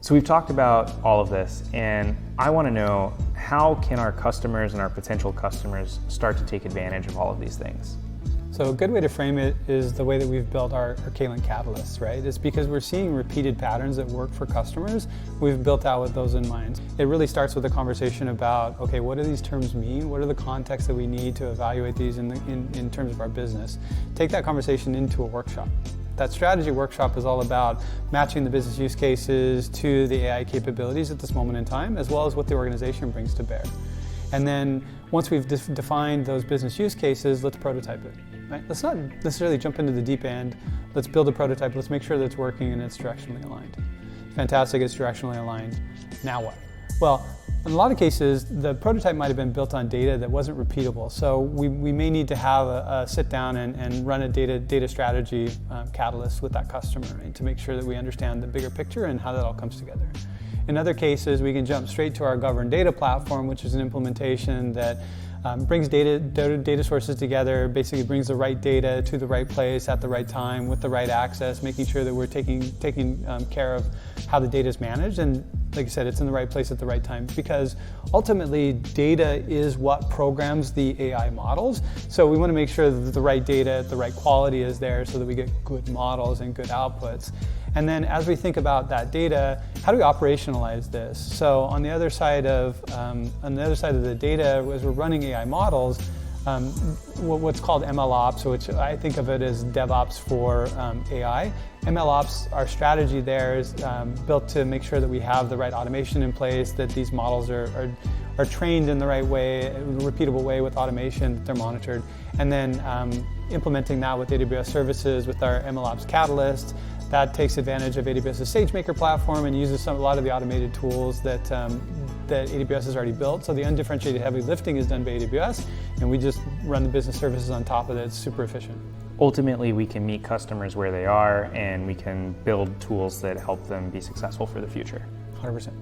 So we've talked about all of this, and I want to know, how can our customers and our potential customers start to take advantage of all of these things? So a good way to frame it is the way that we've built our Caylent Catalysts, right? It's because we're seeing repeated patterns that work for customers. We've built out with those in mind. It really starts with a conversation about, okay, what do these terms mean? What are the contexts that we need to evaluate these in terms of our business? Take that conversation into a workshop. That strategy workshop is all about matching the business use cases to the AI capabilities at this moment in time, as well as what the organization brings to bear. And then once we've defined those business use cases, let's prototype it. Right? Let's not necessarily jump into the deep end. Let's build a prototype. Let's make sure that it's working and it's directionally aligned. Fantastic, it's directionally aligned. Now what? Well, in a lot of cases, the prototype might have been built on data that wasn't repeatable. So we may need to have a sit down and run a data strategy catalyst with that customer, right, to make sure that we understand the bigger picture and how that all comes together. In other cases, we can jump straight to our governed data platform, which is an implementation that brings data sources together, basically brings the right data to the right place at the right time with the right access, making sure that we're taking care of how the data is managed. And like I said, it's in the right place at the right time, because ultimately data is what programs the AI models. So we want to make sure that the right data, the right quality is there so that we get good models and good outputs. And then as we think about that data, how do we operationalize this? So on the other side of the data, as we're running AI models, what's called MLOps, which I think of it as DevOps for AI. MLOps, our strategy there is built to make sure that we have the right automation in place, that these models are trained in the right way, a repeatable way with automation, that they're monitored, and then implementing that with AWS services with our MLOps Catalyst. That takes advantage of AWS's SageMaker platform and uses a lot of the automated tools that AWS has already built. So the undifferentiated heavy lifting is done by AWS, and we just run the business services on top of it. It's super efficient. Ultimately, we can meet customers where they are, and we can build tools that help them be successful for the future. 100%.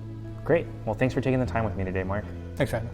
Great. Well, thanks for taking the time with me today, Mark. Thanks, Randall.